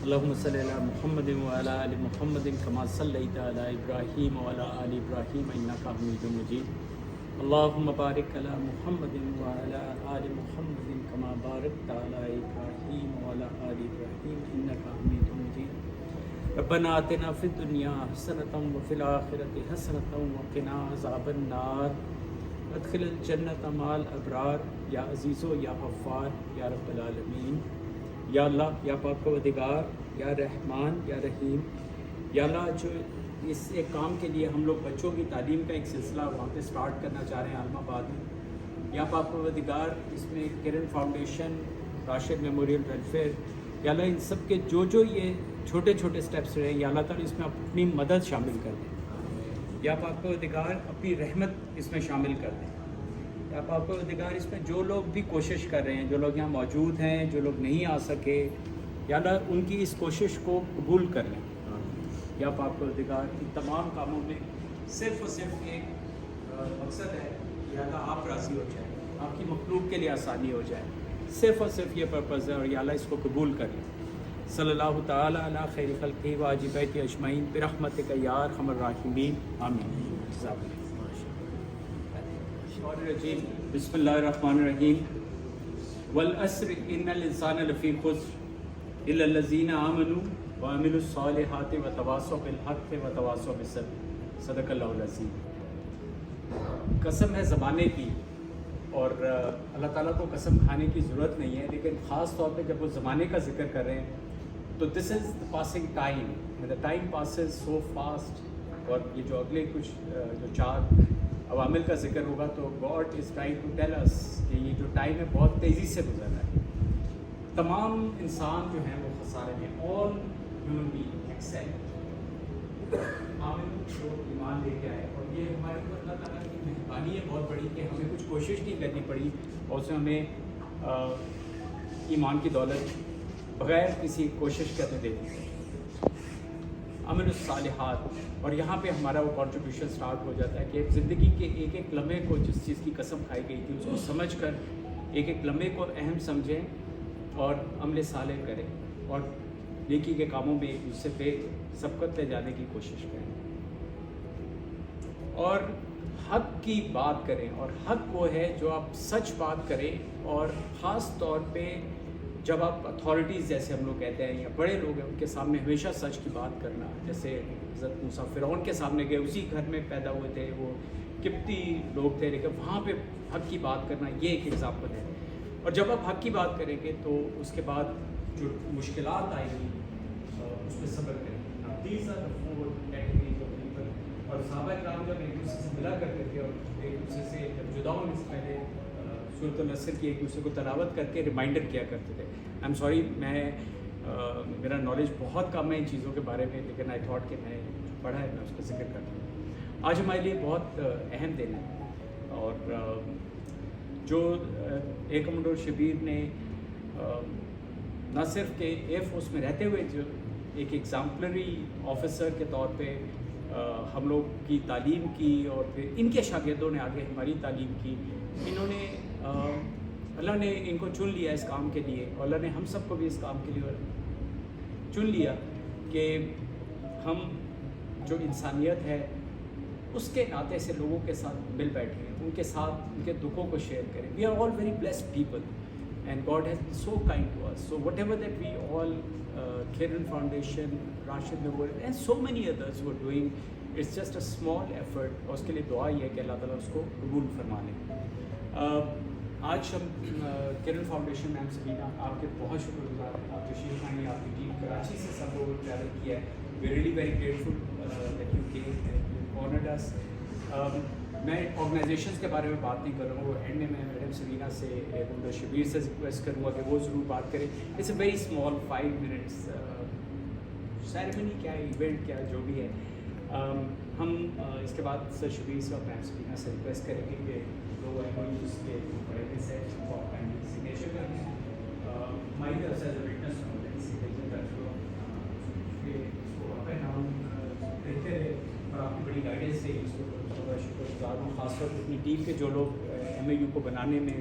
اللهم صل على محمد وعلى آل محمد كما صليت على إبراهيم وعلى آل إبراهيم إنك حميد مجيد. اللهم بارك على محمد وعلى آل محمد كما باركت على إبراهيم وعلى آل إبراهيم إنك حميد مجيد. ربنا آتنا في الدنيا حسنة وفي الآخرة حسنة وقنا عذاب النار ادخل الجنة مع الأبرار یا عزیز و یا غفار یا رب العالمین. یا اللہ، یا پاک و دیگار، یا رحمان، یا رحیم، یا اللہ جو اس ایک کام کے لیے ہم لوگ بچوں کی تعلیم کا ایک سلسلہ وہاں پہ سٹارٹ کرنا چاہ رہے ہیں عالم آباد میں، یا پاک و دیگار اس میں کرن فاؤنڈیشن، راشد میموریل ویلفیئر، یا اللہ ان سب کے جو یہ چھوٹے چھوٹے سٹیپس رہے، یا اللہ تعالیٰ اس میں اپنی مدد شامل کر دیں. یا پاک و دیگار اپنی رحمت اس میں شامل کر دیں. یا پاک و دیگار اس میں جو لوگ بھی کوشش کر رہے ہیں، جو لوگ یہاں موجود ہیں، جو لوگ نہیں آ سکے، یا اللہ ان کی اس کوشش کو قبول کر لیں. یا پاک و دیگار ان تمام کاموں میں صرف اور صرف ایک مقصد ہے کہ اللہ آپ راضی ہو جائیں، آپ کی مخلوق کے لیے آسانی ہو جائے، صرف اور صرف یہ پرپز ہے. اور یا اللہ اس کو قبول کر لیں. صلی اللہ تعالیٰ علی خیر خلقہ و علی بیتہ اجمعین برحمتک یا ارحم الراحمین آمین. الرجیم بسم اللہ الرحمن الرحیم. والعصر ان الانسان لفی خسر الا الذین آمنوا وعملوا الصالحات وتواصوا بالحق وتواصوا بالصبر. صدق اللہ العظیم. قسم ہے زمانے کی، اور اللہ تعالیٰ کو قسم کھانے کی ضرورت نہیں ہے، لیکن خاص طور پہ جب وہ زمانے کا ذکر کر رہے ہیں تو this is the passing time. The time passes so fast. اور یہ جو اگلے کچھ جو 4 عوامل کا ذکر ہوگا تو God is trying to tell us کہ یہ جو ٹائم ہے بہت تیزی سے گزر رہا ہے. تمام انسان جو ہیں وہ خسارے میں، آل ہیومن بینگ ایکسیپٹ عامل جو ایمان لے کے آئے. اور یہ ہمارے اوپر اللہ تعالیٰ کی مہربانی ہے بہت بڑی کہ ہمیں کچھ کوشش نہیں کرنی پڑی، اور اس میں ہمیں ایمان کی دولت بغیر کسی کوشش کرنے دیتی. عمل الصالحات. اور یہاں پہ ہمارا وہ کنٹریبیوشن سٹارٹ ہو جاتا ہے کہ زندگی کے ایک ایک لمحے کو جس چیز کی قسم کھائی گئی تھی اس کو سمجھ کر ایک ایک لمحے کو اہم سمجھیں اور عمل صالح کریں، اور نیکی کے کاموں میں ایک دوسرے پہ سبقت لے جانے کی کوشش کریں، اور حق کی بات کریں. اور حق وہ ہے جو آپ سچ بات کریں، اور خاص طور پہ جب آپ اتھارٹیز جیسے ہم لوگ کہتے ہیں یا بڑے لوگ ہیں ان کے سامنے ہمیشہ سچ کی بات کرنا. جیسے حضرت موسیٰ فرعون کے سامنے گئے، اسی گھر میں پیدا ہوئے تھے، وہ قبطی لوگ تھے، لیکن وہاں پہ حق کی بات کرنا یہ ایک ایگزامپل ہے. اور جب آپ حق کی بات کریں گے تو اس کے بعد جو مشکلات آئیں گی اس پہ صبر کریں. These are the 4 categories of people. اور صحابہ کرام جب ایک دوسرے سے ملا کرتے تھے اور ایک دوسرے سے جب جدا ہونے سے پہلے سورۃ العصر کی ایک دوسرے کو تلاوت کر کے ریمائنڈر کیا کرتے تھے. آئی ایم سوری، میرا نالج بہت کم ہے ان چیزوں کے بارے میں، لیکن آئی تھاٹ کہ میں جو پڑھا ہے میں اس کا ذکر کرتا ہوں. آج ہمارے لیے بہت اہم دن ہے، اور جو ایک کمانڈر شبیر نے نہ صرف کہ ایئر فورس میں رہتے ہوئے جو ایک ایگزامپلری آفیسر کے طور پہ ہم لوگ کی تعلیم کی، اور پھر ان کے شاگردوں نے آگے ہماری تعلیم کی. انہوں نے اللہ نے ان کو چن لیا اس کام کے لیے، اور اللہ نے ہم سب کو بھی اس کام کے لیے چن لیا کہ ہم جو انسانیت ہے اس کے ناطے سے لوگوں کے ساتھ مل بیٹھیں، ان کے ساتھ ان کے دکھوں کو شیئر کریں. We are all very blessed people and God has been so kind to us. So whatever that we all Kiran foundation, Rashid memorial and so many others who doing, it's just a small effort. اور اس کے لیے دعا یہ ہے کہ اللہ تعالیٰ اس کو قبول فرما لیں. آج ہم کرن فاؤنڈیشن میم سبینہ آپ کے بہت شکر گزار ہیں. آپ تشریف آئیں، آپ کی ٹیم کراچی سے سب لوگوں نے ٹریول کیا ہے. We really very grateful that you came and you honoured us. میں آرگنائزیشنس کے بارے میں بات نہیں کر رہا ہوں، وہ اینڈ میں میڈم سبینہ سے کمانڈر شبیر سے ریکویسٹ کروں گا کہ وہ ضرور بات کریں. It's a very small 5 minutes ceremony کیا ہے، ایونٹ کیا جو بھی ہے. ہم اس کے بعد سر شبیر سے اور میم سبینہ سے ریکویسٹ کریں گے کہ لوگ اس کے بڑے سے سگنیچر کر دیں. ہماری طرف سے وٹنس سگنیچر کر دو کہ اس کو اپنے نام دیتے رہے، اور آپ کی بڑی گائیڈنس سے اس کو بڑا شکر گزار ہوں. خاص طور پر اپنی ٹیم کے جو لوگ ایم اے یو کو بنانے میں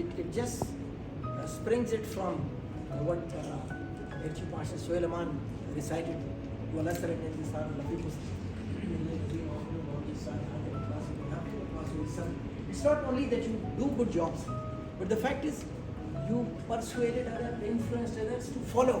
it just springs it from what Chief Marshal Sohail Aman recited wala sar in the sar lafi it's not only that you do good jobs, but the fact is you persuaded others, influenced others to follow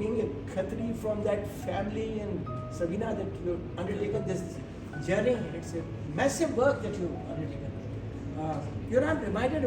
being a Khatri from that family and Sabina that you undertaken this journey, it's a massive work that you undertaken. You're not reminded,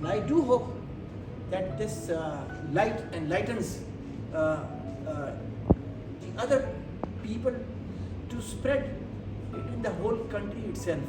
And I do hope that this light enlightens the other people to spread it in the whole country itself.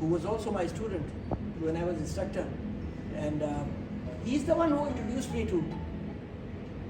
who was also my student when I was instructor, and he is the one who introduced me to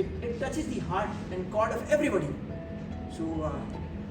it touches the heart and cord of everybody. So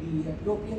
the European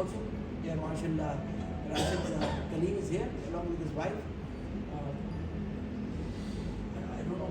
also, Air Marshal Rashid Kaleem is here along with his wife. I don't know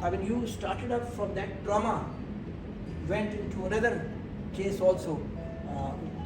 I mean, you started up from that trauma, went into another case also,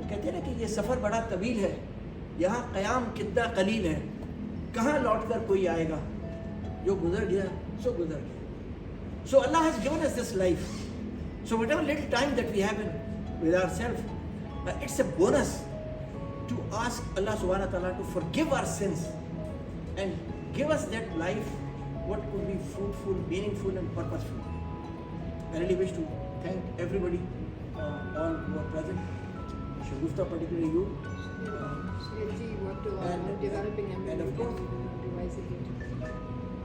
وہ کہتے ہیں نا کہ یہ سفر بڑا طویل ہے, یہاں قیام کتنا قلیل ہے, کہاں لوٹ کر کوئی آئے گا, جو گزر گیا سو گزر گیا. So Allah has given us this life. So whatever little time that we have with ourselves, it's a bonus to ask Allah subhanahu wa ta'ala to forgive our sins and give us that life what could be fruitful, meaningful and purposeful. I really wish to thank everybody, all who are present, Shagufta particularly you, Shreyaji worked on developing and of course, devising it.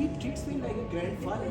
He treats me like a grandfather.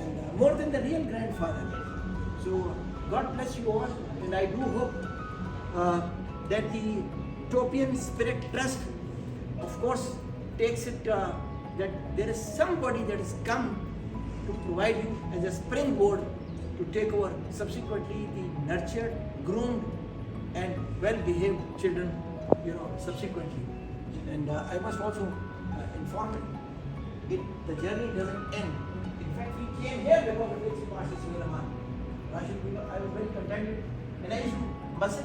And more than the real grandfather. So God bless you all, and I do hope that the Utopian Spirit Trust, of course, takes it that there is somebody that has come to provide you as a springboard to take over subsequently the nurtured, groomed and well-behaved children, subsequently. And I must also inform you, the journey doesn't end. In fact, we came here because of Ritzi Pasha Suhail Aman. Rashid, I was very contented, and I used to masjid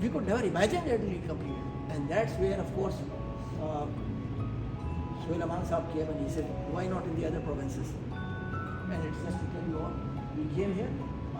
we could never imagine that it will be completed. And that's where, of course, Suhail Aman Saab came and he said, why not in the other provinces? And it's just to tell you all, we came here,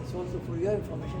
it's also for your information,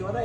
14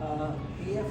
AF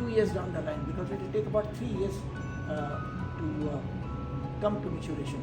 2 years down the line, because it will take about 3 years to come to maturation.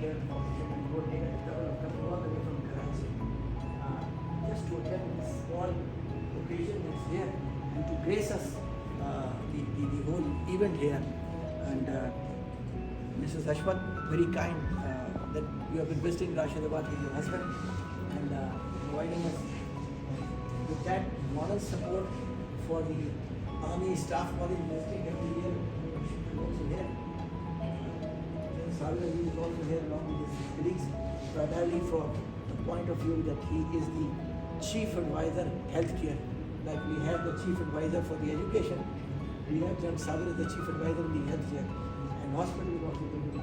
care foundation and coordinator coming all the way from Karachi, just to attend this small occasion that's here and to grace us the whole event here. And Mrs. Ashfaq, very kind that you have been visiting Rashidabad with your husband and providing us with that moral support for the Army Staff College visiting every year. Also here, Sabir is also here along with his colleagues, primarily from the point of view that he is the Chief Advisor Healthcare. Like we have the Chief Advisor for the education, we have Jan Sabir as the Chief Advisor in the healthcare, and hospital is also going to be.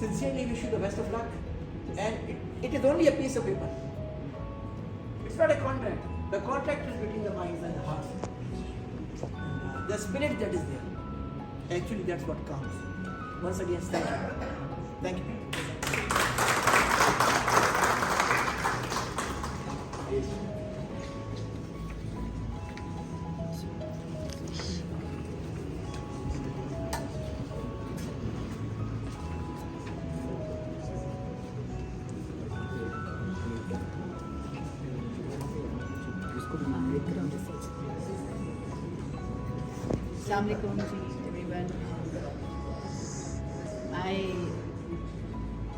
Sincerely wish you the best of luck, and it is only a piece of paper. It's not a contract. The contract is between the minds and the hearts. The spirit that is there. Actually, that's what counts. Once again, thank you. Thank you. Assalamualaikum everyone.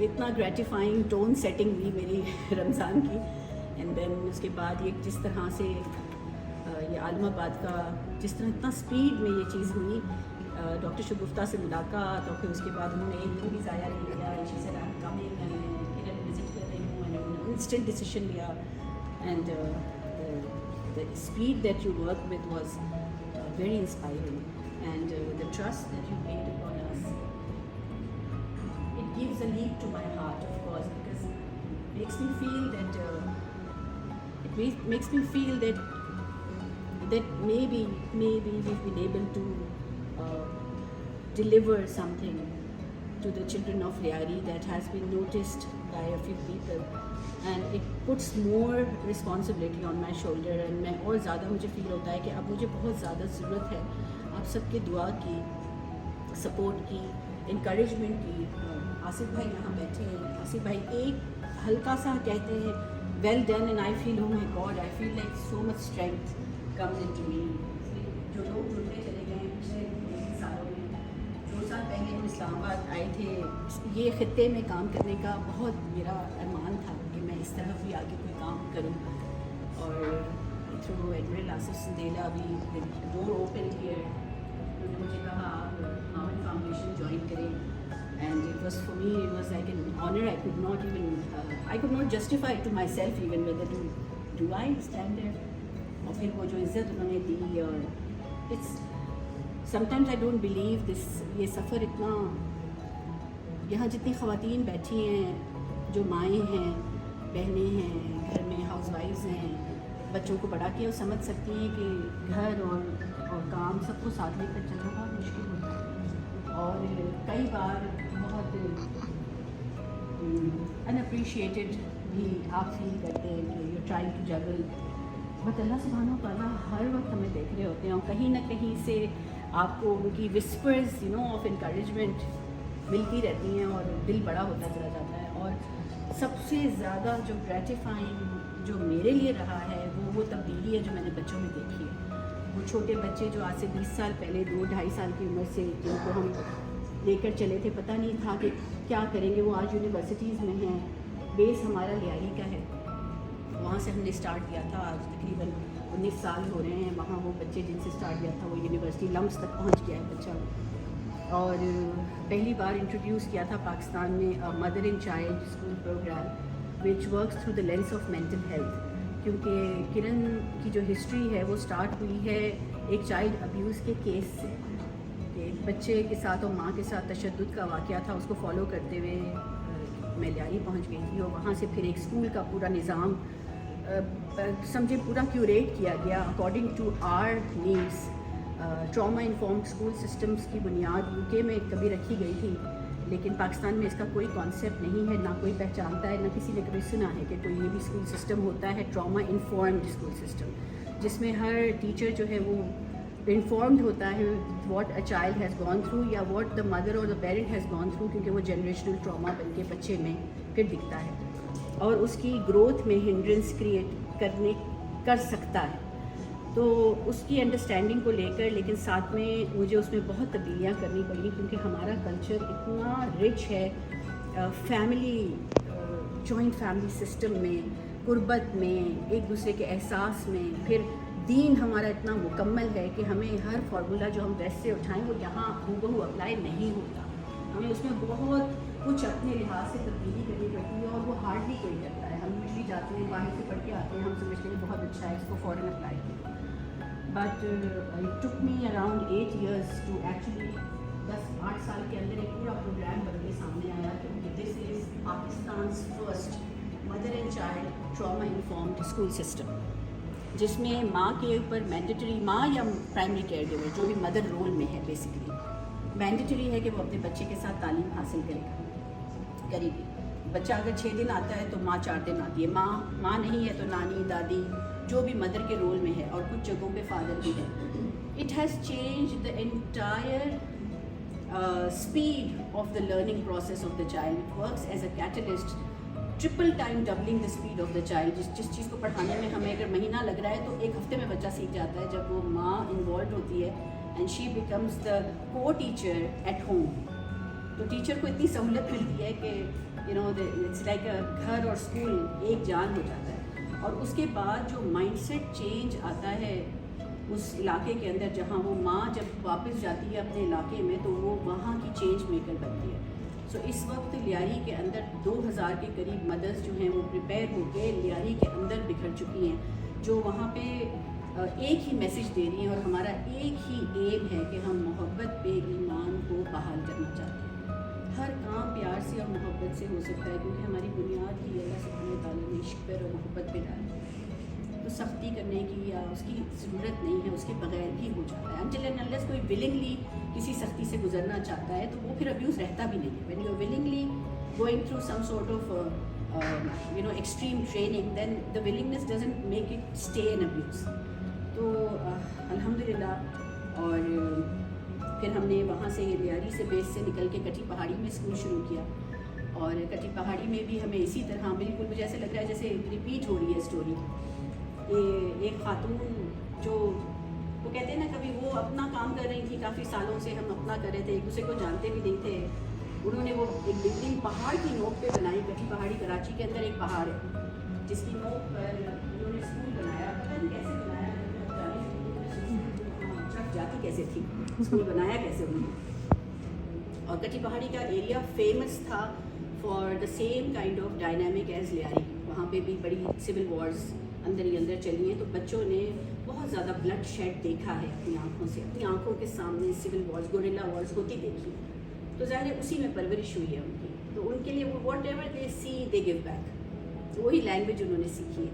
اتنا gratifying tone setting ہوئی میری رمضان کی. And دین اس کے بعد یہ جس طرح سے یہ عالم آباد کا جس طرح اتنا اسپیڈ میں یہ چیز ہوئی, ڈاکٹر شگفتہ سے ملاقات, اور پھر اس کے بعد انہوں نے ایک دن بھی ضائع نہیں کیا. She said I am coming and visit کر رہی ہوں, اینڈ انسٹنٹ ڈیسیشن لیا. And the speed that you work with was very inspiring, and the trust that you made upon us, it gives a leap to my heart, of course, because it makes me feel that makes me feel that maybe we've been able to deliver something to the children of Lyari that has been noticed by a few people, and it puts more responsibility on my shoulder. And میں اور زیادہ مجھے فیل ہوتا ہے کہ اب مجھے بہت زیادہ ضرورت ہے آپ سب کے دعا کی, سپورٹ کی, انکریجمنٹ کی. آصف بھائی یہاں بیٹھے ہیں, آصف بھائی ایک ہلکا سا کہتے ہیں well done, and I feel oh my God, I feel like so much strength comes into me. جو لوگ جڑتے چلے گئے ہیں پچھلے سالوں میں, 2 سال پہلے ہم اسلام آباد آئے تھے, یہ خطے میں کام کرنے کا بہت میرا ارمان تھا کہ میں اس طرف بھی آگے کوئی کام کروں. اور تھرو ایڈمرل آصف سندیلا بھی ڈور اوپن کیئر, انہوں نے مجھے کہا آپ ماون فاؤنڈیشن جوائن کریں. And it was for me, it was like an honor. I could not justify to myself even whether do I stand there. اور پھر وہ جو عزت انہوں نے دی, اور it's sometimes I don't believe this, یہ سفر اتنا, یہاں جتنی خواتین بیٹھی ہیں جو مائیں ہیں, بہنیں ہیں, گھر میں ہاؤس وائفز ہیں, بچوں کو بڑا کیا, وہ سمجھ سکتی ہیں کہ گھر اور کام سب کو ساتھ لے کر چلنا بہت مشکل ہوتا ہے. اور کئی بار بہت اناپریشیٹڈ بھی آپ فیل کرتے ہیں کہ you trying to juggle, but اللہ سبحانہ و تعالیٰ ہر وقت ہمیں دیکھ رہے ہوتے ہیں, اور کہیں نہ کہیں سے آپ کو ان کی وسپرز آف انکریجمنٹ ملتی رہتی ہیں, اور دل بڑا ہوتا چلا جاتا ہے. اور سب سے زیادہ جو گریٹیفائنگ جو میرے لیے رہا ہے وہ تبدیلی ہے جو میں نے بچوں میں دیکھی ہے. وہ چھوٹے بچے جو آج سے 20 سال پہلے 2-2.5 سال کی عمر سے جن کو ہم لے کر چلے تھے, پتہ نہیں تھا کہ کیا کریں گے, وہ آج یونیورسٹیز میں ہیں. بیس ہمارا لیاری کا ہے, وہاں سے ہم نے اسٹارٹ کیا تھا, آج تقریباً 19 سال ہو رہے ہیں. وہاں وہ بچے جن سے اسٹارٹ کیا تھا وہ یونیورسٹی لمس تک پہنچ گیا ہے بچہ. اور پہلی بار انٹروڈیوس کیا تھا پاکستان میں mother and child school program which works through the lens of mental health, کیونکہ کرن کی جو ہسٹری ہے وہ اسٹارٹ ہوئی ہے ایک چائلڈ ابیوز کے کیس سے, کہ ایک بچے کے ساتھ اور ماں کے ساتھ تشدد کا واقعہ تھا. اس کو فالو کرتے ہوئے میں لیاری پہنچ گئی تھی, اور وہاں سے پھر ایک اسکول کا پورا نظام سمجھے پورا کیوریٹ کیا گیا according to our needs. Trauma informed school systems کی بنیاد UK میں کبھی رکھی گئی تھی, لیکن پاکستان میں اس کا کوئی کانسیپٹ نہیں ہے, نہ کوئی پہچانتا ہے, نہ کسی نے کبھی سنا ہے کہ کوئی یہ بھی اسکول سسٹم ہوتا ہے, ٹراما انفارمڈ اسکول سسٹم, جس میں ہر ٹیچر جو ہے وہ انفارمڈ ہوتا ہے what a child has gone through, یا واٹ دا مدر اور the parent has gone through, کیونکہ وہ جنریشنل ٹراما بن کے بچے میں پھر دکھتا ہے اور اس کی گروتھ میں ہنڈرنس کریٹ کر سکتا ہے. تو اس کی انڈرسٹینڈنگ کو لے کر, لیکن ساتھ میں مجھے اس میں بہت تبدیلیاں کرنی پڑیں, کیونکہ ہمارا کلچر اتنا رچ ہے فیملی, جوائنٹ فیملی سسٹم میں, قربت میں, ایک دوسرے کے احساس میں. پھر دین ہمارا اتنا مکمل ہے کہ ہمیں ہر فارمولا جو ہم ویسٹ سے اٹھائیں وہ یہاں ہو اپلائی نہیں ہوتا. ہمیں اس میں بہت کچھ اپنے لحاظ سے تبدیلی کرنی پڑتی ہے, اور وہ ہارڈلی کوئی کرتا ہے. ہم یوزلی جاتے ہیں باہر سے پڑھ کے آتے ہیں, ہم سمجھتے ہیں بہت اچھا ہے, اس کو فوراً اپلائی کریں. But it took me around 8 years to actually 10-8 سال کے اندر ایک پورا پروگرام بن کے سامنے آیا, کیونکہ this is Pakistan's first mother and child trauma informed school system, جس میں ماں کے اوپر مینڈیٹری, ماں یا پرائمری کیئر گیور جو بھی مدر رول میں ہے بیسکلی مینڈیٹری ہے کہ وہ اپنے بچے کے ساتھ تعلیم حاصل کرے گی. بچہ اگر 6 دن آتا ہے تو ماں 4 دن آتی ہے, ماں نہیں ہے تو نانی, دادی, جو بھی مدر کے رول میں ہے, اور کچھ جگہوں پہ فادر بھی ہے. It has change the entire speed of the learning process of the child. It works as a catalyst, triple time doubling the speed of the child. جس چیز کو پڑھانے میں ہمیں اگر مہینہ لگ رہا ہے تو 1 ہفتے میں بچہ سیکھ جاتا ہے جب وہ ماں انوالوڈ ہوتی ہے اینڈ شی بیکمز دا کو ٹیچر ایٹ ہوم. تو ٹیچر کو اتنی سہولت ملتی ہے کہ اٹس لائک گھر اور اسکول ایک جان ہو جاتا ہے. اور اس کے بعد جو مائنڈ سیٹ چینج آتا ہے اس علاقے کے اندر, جہاں وہ ماں جب واپس جاتی ہے اپنے علاقے میں تو وہ وہاں کی چینج میکر بنتی ہے. سو اس وقت لیاری کے اندر 2000 کے قریب مدرس جو ہیں وہ پریپیئر ہو کے لیاری کے اندر بکھر چکی ہیں, جو وہاں پہ ایک ہی میسیج دے رہی ہیں, اور ہمارا ایک ہی ایم ہے کہ ہم محبت پہ ایمان کو بحال کرنا چاہتے ہیں. ہر کام پیار سے اور محبت سے ہو سکتا ہے, کیونکہ ہماری بنیاد ہی اللہ سبحانہ و تعالیٰ نے عشق پر اور محبت پہ ڈالی. تو سختی کرنے کی یا اس کی ضرورت نہیں ہے, اس کے بغیر بھی ہو جاتا ہے. انٹل اینڈ انلیس کوئی ولنگلی کسی سختی سے گزرنا چاہتا ہے تو وہ پھر ابیوز رہتا بھی نہیں ہے. When you are willingly going through some sort of extreme training, then the willingness doesn't make it stay in abuse. تو الحمدللہ. اور پھر ہم نے وہاں سے یہ لیاری سے بیس سے نکل کے کٹھی پہاڑی میں اسکول شروع کیا, اور کٹھی پہاڑی میں بھی ہمیں اسی طرح بالکل مجھے ایسے لگ رہا ہے جیسے ریپیٹ ہو رہی ہے اسٹوری. ایک خاتون جو وہ کہتے ہیں نا, کبھی وہ اپنا کام کر رہی تھی, کافی سالوں سے ہم اپنا کر رہے تھے, ایک دوسرے کو جانتے بھی نہیں تھے. انہوں نے وہ ایک بلڈنگ پہاڑ کی نوک پہ بنائی. کٹھی پہاڑی کراچی کے اندر ایک پہاڑ ہے جس کی نوک پر انہوں نے اسکول بنایا. پتہ نہیں کیسے بنایا, ٹرک جاتی کیسے تھی, اسکول بنایا کیسے انہوں نے. اور کٹھی پہاڑی کا ایریا فیمس تھا for the same kind of dynamic as Lyari. وہاں پہ بھی بڑی سول وارز اندر ہی اندر چلی ہیں, تو بچوں نے بہت زیادہ بلڈ شیڈ دیکھا ہے اپنی آنکھوں سے, اپنی آنکھوں کے سامنے سول وارز, گوریلا وارز ہوتی دیکھی. تو ظاہر ہے اسی میں پرورش ہوئی ہے ان کی, تو ان کے لیے وہ whatever they see they give back, وہی لینگویج انہوں نے سیکھی ہے.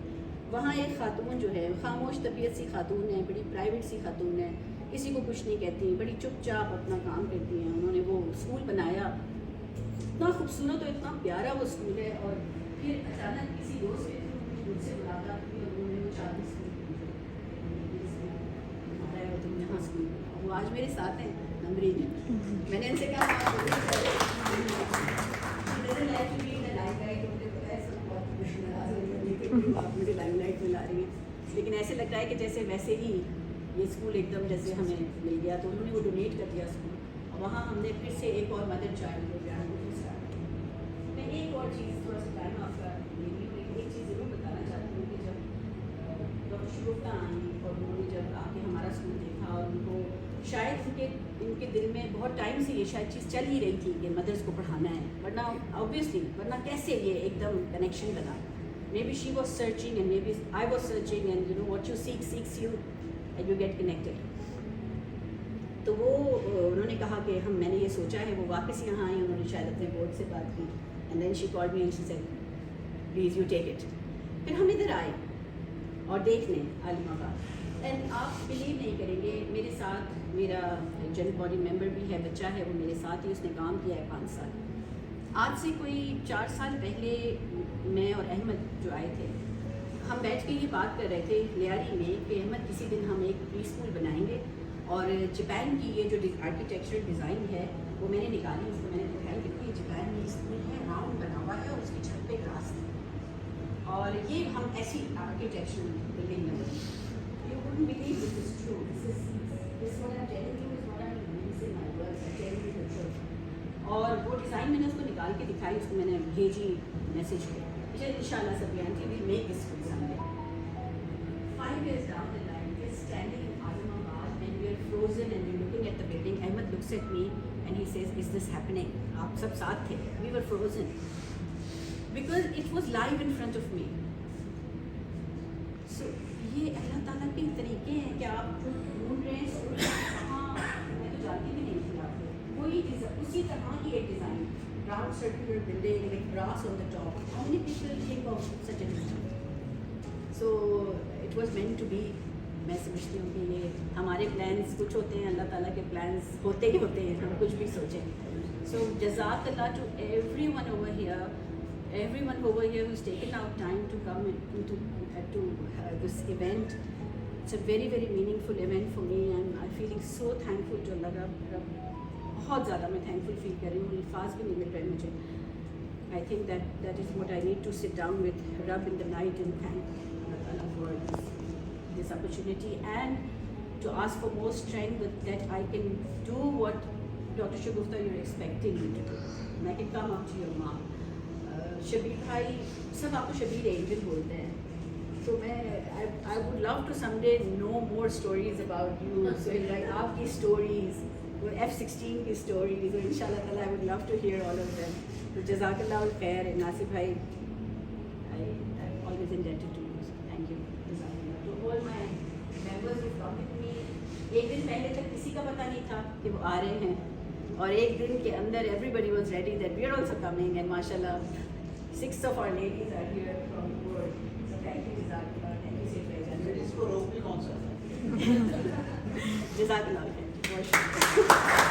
وہاں ایک خاتون جو ہے خاموش طبیعت سی خاتون ہے, بڑی پرائیویٹ سی خاتون ہے, کسی کو کچھ نہیں کہتی, بڑی چپ چاپ اپنا کام کرتی ہیں. انہوں نے وہ اسکول بنایا, اتنا خوبصورت اور اتنا پیارا وہ اسکول ہے. اور پھر اچانک کسی دوست کے مجھ سے ملاقات ہوئی, اور انہوں نے وہ 40 اسکول ہمارا ہے, تم یہاں اسکول, وہ آج میرے ساتھ ہیں نمبری میں. میں نے ان سے کہا آپ مجھے لائم لائٹ میں لا رہی ہیں, لیکن ایسے لگ رہا ہے کہ جیسے ویسے ہی یہ اسکول ایک دم جیسے ہمیں مل گیا. تو انہوں نے وہ ڈونیٹ کر دیا اسکول, اور وہاں ہم نے پھر سے ایک اور مدر چائلڈ پروگرام کو اسٹارٹ کیا. میں ایک اور چیز تھوڑا سا ٹائم آپ کا ایک چیز ضرور بتانا چاہتی ہوں کہ جب ڈاکٹر شگفتہ آئیں اور انہوں نے جب آ کے ہمارا اسکول دیکھا, اور ان کو شاید ان کے دل میں بہت ٹائم سے یہ شاید چیز چل ہی رہی تھی کہ مدرس کو پڑھانا ہے, ورنہ آبویسلی ورنہ کیسے یہ ایک دم کنیکشن بنا. Maybe she was searching and maybe I was searching, and you know what you seeks you and you get connected. تو وہ انہوں نے کہا کہ میں نے یہ سوچا ہے. وہ واپس یہاں آئیں, انہوں نے شاید اپنے بورڈ سے بات کی, and then she called me and she said please you take it. پھر ہم ادھر آئے اور دیکھ لیں عالم آباد, اینڈ آپ بلیو نہیں کریں گے, میرے ساتھ میرا جنرل باڈی ممبر بھی ہے, بچہ ہے, وہ میرے ساتھ ہی اس نے کام کیا ہے 5 سال. آج سے کوئی 4 سال پہلے میں اور احمد جو آئے تھے, ہم بیٹھ کے یہ بات کر رہے تھے لیاری میں کہ احمد کسی دن ہم ایک پری اسکول بنائیں گے, اور جاپان کی یہ جو آرکیٹیکچرل ڈیزائن ہے وہ میں نے نکالی, اس کو میں نے دکھائی کہ یہ جاپان میں اسکول ہے, راؤنڈ بنا ہوا ہے, اور اس کی چھت پہ گراس ہے, اور یہ ہم ایسی آرکیٹیکچرل بلڈنگ میں بنی. You wouldn't believe this is true. This what I'm telling you is what I'm using my words. I'm telling you the truth. اور وہ ڈیزائن میں نے اس کو نکال کے دکھائی, اس کو میں نے بھیجی میسیج پہ. ان شاء اللہ سب aunty will make this school some day. 5 years down the line, we are standing in Alamabad and we are frozen and we're looking at the building. Ahmed looks at me and he says, "Is this happening?" آپ سب ساتھ تھے. We were frozen because it was live in front of me. So یہ اللہ تعالیٰ کے طریقے ہیں کہ آپ ڈھونڈ رہے ہیں کہاں, میں تو جانتی بھی نہیں تھی آپ کو. وہی اسی طرح کی ایک design, round circular building with brass on the top. How many people think of such a design? So it was meant to be. میں سمجھتی ہوں کہ یہ ہمارے پلانس کچھ ہوتے ہیں, اللہ تعالیٰ کے پلانس ہوتے ہی ہوتے ہیں, ہم کچھ بھی سوچیں. So جزاک اللہ to everyone over here who's taken out time to come to this event. It's a very very meaningful event for me, and I'm feeling so thankful to Allah Rab. بہت زیادہ میں thankful feel کر رہی ہوں, الفاظ بھی نہیں مل رہے مجھے. I think that is what I need to sit down with Rab in the night and thank Allah for this opportunity, and to ask for more strength that I can do what Dr. Shagufta you're expecting me to do. And I can come up to your mom. Shabbir بھائی سب آپ کو Shabbir Angel بولتے ہیں. تو میں I would love to someday know more stories about you. So like آپ کی stories, وہ F-16 کی اسٹوریز, اور ان شاء اللہ تعالیٰ I would love to hear all of them. تو جزاک اللہ خیر ناصر بھائی, I am always indebted to you. Thank you. جزاک اللہ. To all my members who come with me. ایک دن پہلے تک کسی کا پتہ نہیں تھا کہ وہ آ رہے ہیں, اور ایک دن کے اندر everybody was ready that we are also coming, and ماشاء اللہ 6 of our ladies are here from the board. So thank you, جزاک اللہ. تھینک یو سیف بھائی. اس کو روک بھی کون سا ہے؟ جزاک اللہ. بہت شکریہ.